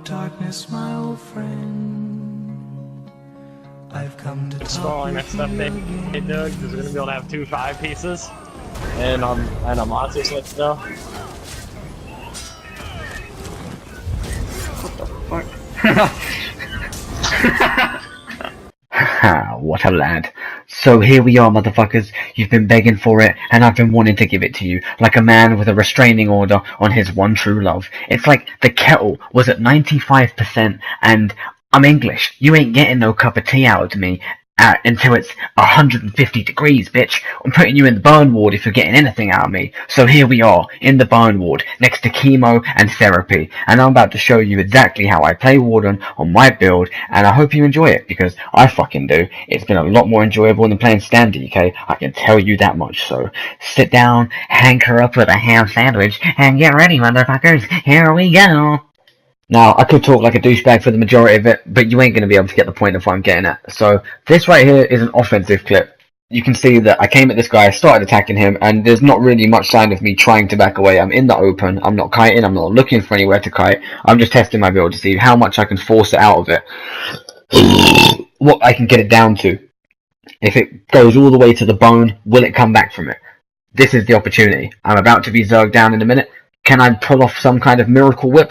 darkness, my old friend. I've come to installing that stuff they did, because we're gonna be able to have 2 5 pieces and a monster set still. What the fuck? What a lad. So here we are, motherfuckers. You've been begging for it, and I've been wanting to give it to you, like a man with a restraining order on his one true love. It's like the kettle was at 95%, and I'm English. You ain't getting no cup of tea out of me until it's 150 degrees, bitch. I'm putting you in the burn ward if you're getting anything out of me. So here we are, in the burn ward, next to chemo and therapy. And I'm about to show you exactly how I play Warden on my build, and I hope you enjoy it, because I fucking do. It's been a lot more enjoyable than playing Stand DK, I can tell you that much. So sit down, hanker up with a ham sandwich, and get ready, motherfuckers. Here we go. Now, I could talk like a douchebag for the majority of it, but you ain't going to be able to get the point of what I'm getting at. So, this right here is an offensive clip. You can see that I came at this guy, started attacking him, and there's not really much sign of me trying to back away. I'm in the open, I'm not kiting, I'm not looking for anywhere to kite. I'm just testing my build to see how much I can force it out of it. What I can get it down to. If it goes all the way to the bone, will it come back from it? This is the opportunity. I'm about to be zerged down in a minute. Can I pull off some kind of miracle whip?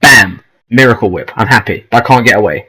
Bam! Miracle whip. I'm happy. I can't get away.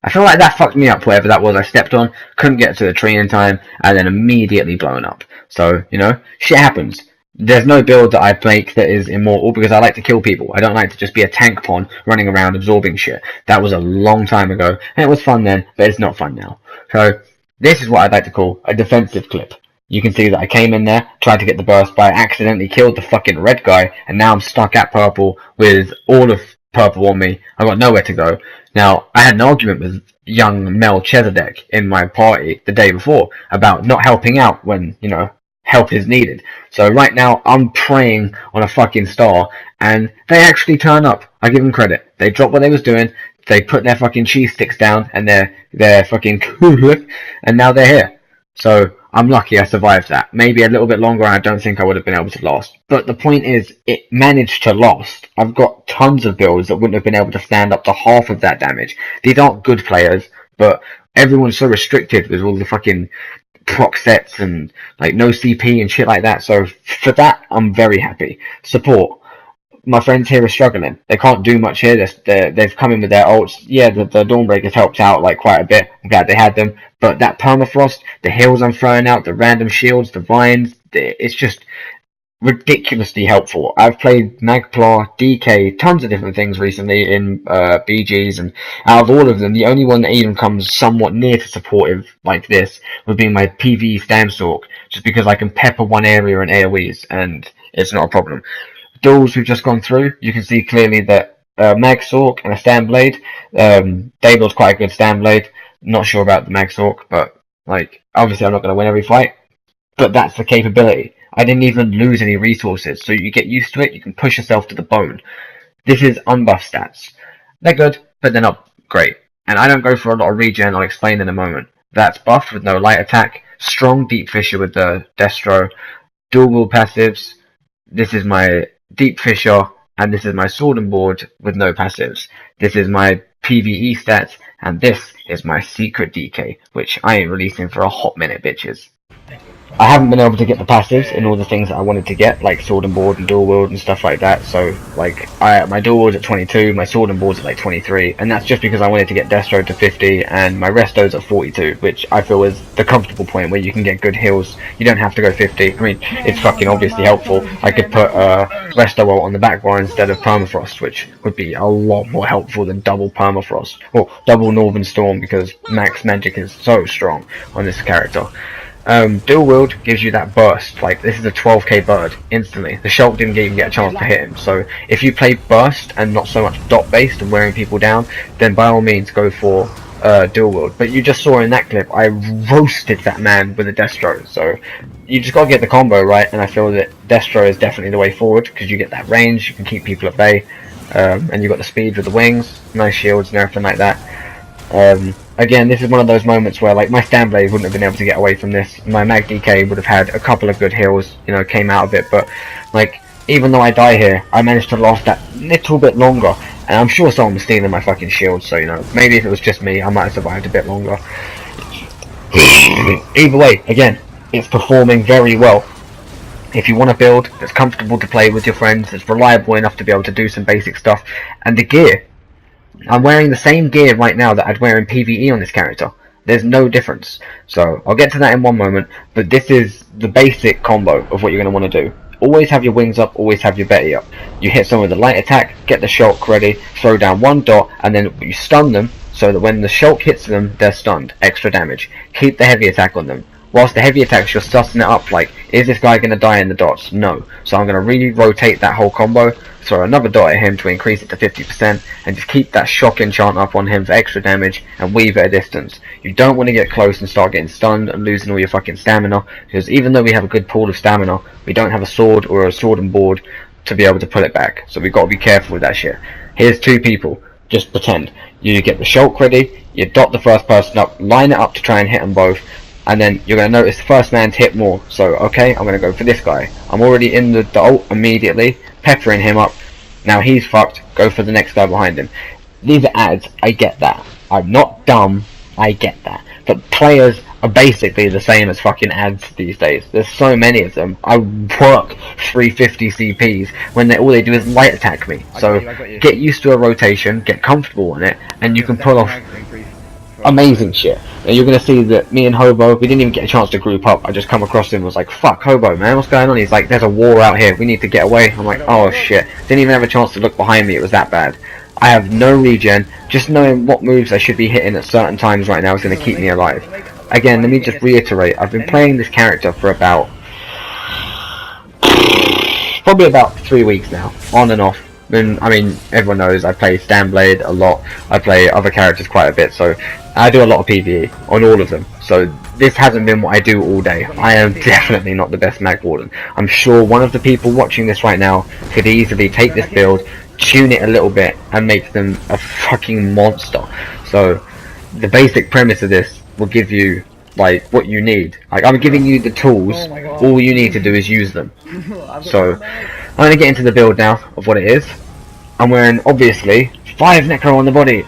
I feel like that fucked me up, whatever that was I stepped on. Couldn't get to the tree in time, and then immediately blown up. So, you know, shit happens. There's no build that I make that is immortal, because I like to kill people. I don't like to just be a tank pawn running around absorbing shit. That was a long time ago, and it was fun then, but it's not fun now. So, this is what I'd like to call a defensive clip. You can see that I came in there, tried to get the burst, but I accidentally killed the fucking red guy, and now I'm stuck at purple with all of purple on me. I got nowhere to go. Now, I had an argument with young Mel Chesedek in my party the day before about not helping out when, you know, help is needed. So right now, I'm praying on a fucking star, and they actually turn up. I give them credit. They dropped what they was doing, they put their fucking cheese sticks down, and they're fucking cool, and now they're here. So, I'm lucky I survived that. Maybe a little bit longer, and I don't think I would have been able to last. But the point is, it managed to last. I've got tons of builds that wouldn't have been able to stand up to half of that damage. These aren't good players, but everyone's so restricted with all the fucking proc sets and like no CP and shit like that. So for that, I'm very happy. Support. My friends here are struggling. They can't do much here. They've come in with their ults. Yeah, the Dawnbreakers helped out like quite a bit. I'm glad they had them. But that permafrost, the heals I'm throwing out, the random shields, the vines, it's just ridiculously helpful. I've played Magplar, DK, tons of different things recently in BGs, and out of all of them, the only one that even comes somewhat near to supportive like this would be my PvE Stamstalk, just because I can pepper one area in AoEs, and it's not a problem. Duels we've just gone through, you can see clearly that Mag Sork and a Stand Blade, they build quite a good Stand Blade. Not sure about the Mag Sork, but like obviously I'm not going to win every fight, but that's the capability. I didn't even lose any resources, so you get used to it, you can push yourself to the bone. This is unbuff stats. They're good, but they're not great. And I don't go for a lot of regen, I'll explain in a moment. That's buffed with no light attack, strong Deep Fissure with the Destro, dual wield passives. This is my Deep Fissure, and this is my Sword and Board with no passives. This is my PvE stats, and this is my secret DK, which I ain't releasing for a hot minute, bitches. I haven't been able to get the passives in all the things that I wanted to get, like Sword and Board and Dual Wield and stuff like that. So, like, my Dual Wield's at 22, my Sword and Board's at like 23, and that's just because I wanted to get Destro to 50, and my Resto's at 42, which I feel is the comfortable point where you can get good heals. You don't have to go 50. I mean, it's fucking obviously helpful. I could put Resto ult on the back bar instead of Permafrost, which would be a lot more helpful than double Permafrost, or double Northern Storm, because max magic is so strong on this character. Dual Wield gives you that burst. Like, this is a 12k bird instantly. The Shulk didn't even get a chance to hit him. So if you play burst and not so much dot based and wearing people down, then by all means go for Dual Wield. But you just saw in that clip, I roasted that man with a Destro. So you just gotta get the combo right, and I feel that Destro is definitely the way forward, because you get that range, you can keep people at bay, and you got the speed with the wings, nice shields and everything like that. Again, this is one of those moments where, like, my Stand Blade wouldn't have been able to get away from this. My Mag DK would have had a couple of good heals, you know, came out of it, but, like, even though I die here, I managed to last that little bit longer. And I'm sure someone was stealing my fucking shield, so you know, maybe if it was just me, I might have survived a bit longer. Either way, again, it's performing very well. If you want to build that's comfortable to play with your friends, that's reliable enough to be able to do some basic stuff, and the gear. I'm wearing the same gear right now that I'd wear in PvE on this character. There's no difference. So, I'll get to that in one moment, but this is the basic combo of what you're going to want to do. Always have your wings up, always have your Betty up. You hit someone with a light attack, get the shulk ready, throw down one dot, and then you stun them, so that when the shulk hits them, they're stunned. Extra damage. Keep the heavy attack on them. Whilst the heavy attacks, you're sussing it up like, is this guy going to die in the dots? No. So I'm going to really rotate that whole combo, throw another dot at him to increase it to 50%, and just keep that shock enchant up on him for extra damage, and weave at a distance. You don't want to get close and start getting stunned and losing all your fucking stamina, because even though we have a good pool of stamina, we don't have a sword or a sword and board to be able to pull it back. So we've got to be careful with that shit. Here's two people. Just pretend. You get the shulk ready, you dot the first person up, line it up to try and hit them both, and then you're going to notice the first man's hit more. So, okay, I'm going to go for this guy. I'm already in the ult immediately, peppering him up. Now he's fucked, go for the next guy behind him. These are ads, I get that. I'm not dumb, I get that. But players are basically the same as fucking ads these days. There's so many of them. I work 350 CPs when all they do is light attack me. So get used to a rotation, get comfortable on it, and you can pull off amazing shit. And you're going to see that me and Hobo, we didn't even get a chance to group up. I just come across him and was like, fuck Hobo, man, what's going on? He's like, there's a war out here, we need to get away. I'm like, oh shit. Didn't even have a chance to look behind me, it was that bad. I have no regen. Just knowing what moves I should be hitting at certain times right now is going to keep me alive. Again, let me just reiterate, I've been playing this character for probably about 3 weeks now, on and off. And, I mean, everyone knows I play Stanblade a lot, I play other characters quite a bit, so I do a lot of PvE on all of them. So this hasn't been what I do all day. I am definitely not the best Magwarden. I'm sure one of the people watching this right now could easily take this build, tune it a little bit, and make them a fucking monster. So the basic premise of this will give you like what you need. Like, I'm giving you the tools, all you need to do is use them. So I'm going to get into the build now of what it is. I'm wearing, obviously, 5 necro on the body.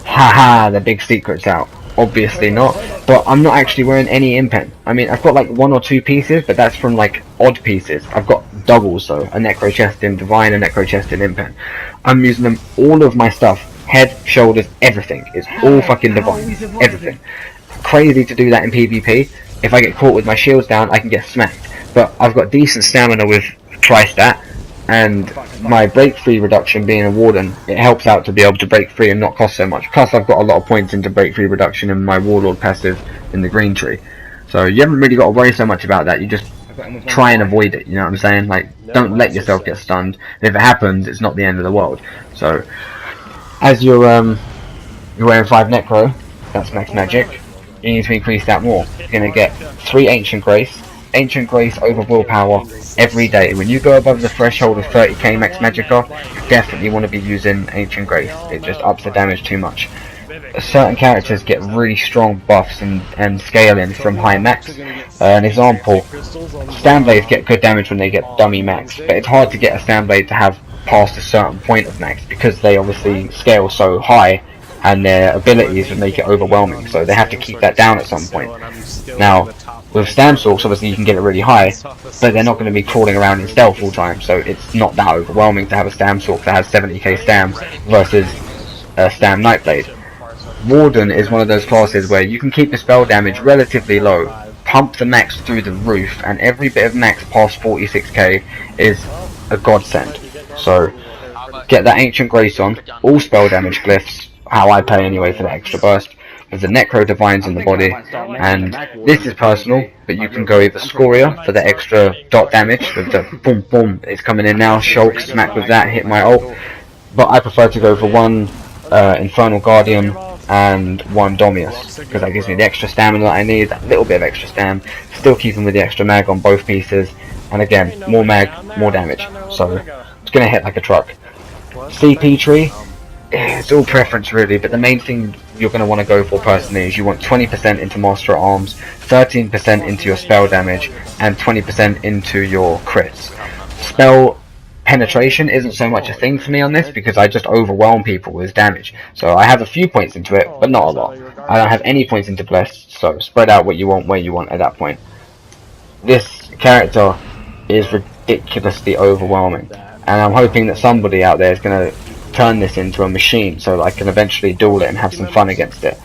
Haha, the big secret's out. Obviously not, but I'm not actually wearing any impen. I mean, I've got like 1 or 2 pieces, but that's from like odd pieces. I've got doubles, so a necro chest in Divine, a necro chest in impen. I'm using them, all of my stuff, head, shoulders, everything is all fucking Divine, everything. Crazy to do that in PvP. If I get caught with my shields down, I can get smacked. But I've got decent stamina with tri-stat, and my break free reduction being a warden, it helps out to be able to break free and not cost so much. Plus I've got a lot of points into break free reduction in my warlord passive in the green tree. So you haven't really got to worry so much about that, you just try and avoid it, you know what I'm saying? Like, don't let yourself get stunned. And if it happens, it's not the end of the world. So as you're wearing 5 necro, that's max magic, you need to increase that more. You're going to get 3 ancient grace over willpower every day. When you go above the threshold of 30k max magicka, you definitely want to be using ancient grace. It just ups the damage too much. Certain characters get really strong buffs and scaling from high max. An example, Stanblades get good damage when they get dummy max, but it's hard to get a Stanblade to have past a certain point of max because they obviously scale so high and their abilities would make it overwhelming, so they have to keep that down at some point. Now, with Stamstalks, obviously you can get it really high, but they're not going to be crawling around in stealth all the time, so it's not that overwhelming to have a Stamstalk that has 70k stam versus a Stam Nightblade. Warden is one of those classes where you can keep the spell damage relatively low, pump the max through the roof, and every bit of max past 46k is a godsend. So get that Ancient Grace on, all spell damage glyphs, how I play anyway for the extra burst. There's the Necro Divines in the body, and this is personal, but you can go either Skoria for the extra dot damage with the boom boom, it's coming in now, Shulk, smack with that, hit my ult, but I prefer to go for 1 Infernal Guardian and 1 Domihus, because that gives me the extra stamina that I need, that little bit of extra stam, still keeping with the extra mag on both pieces, and again, more mag, more damage, so it's going to hit like a truck. CP tree, it's all preference really, but the main thing you're going to want to go for personally is you want 20% into Master at Arms, 13% into your spell damage, and 20% into your crits. Spell penetration isn't so much a thing for me on this because I just overwhelm people with damage. So I have a few points into it, but not a lot. I don't have any points into Blessed, so spread out what you want where you want at that point. This character is ridiculously overwhelming, and I'm hoping that somebody out there is going to turn this into a machine so that I can eventually duel it and have some fun against it.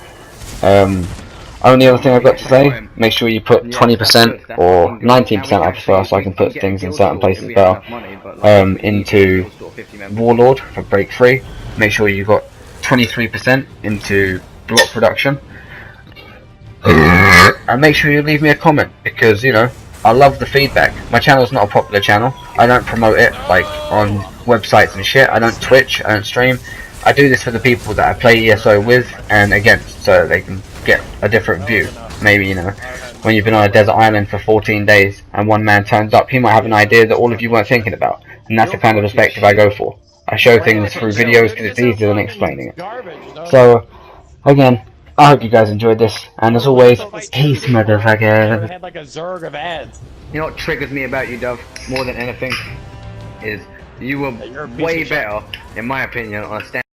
Only other thing I've got to say, make sure you put 20% or 19% I prefer, so I can put things in certain places better, into Warlord for break 3. Make sure you got 23% into block production. And make sure you leave me a comment, because, you know, I love the feedback. My channel's not a popular channel. I don't promote it, like, on websites and shit. I don't Twitch, I don't stream. I do this for the people that I play ESO with and against, so they can get a different view. Maybe, you know, when you've been on a desert island for 14 days and one man turns up, he might have an idea that all of you weren't thinking about. And that's the kind of perspective I go for. I show things through videos because it's easier than explaining it. So, again, I hope you guys enjoyed this, and as always, peace, motherfucker. Had like a Zerg of ads. You know what triggers me about you, Dove, more than anything, is you were way better, in my opinion, on a stand.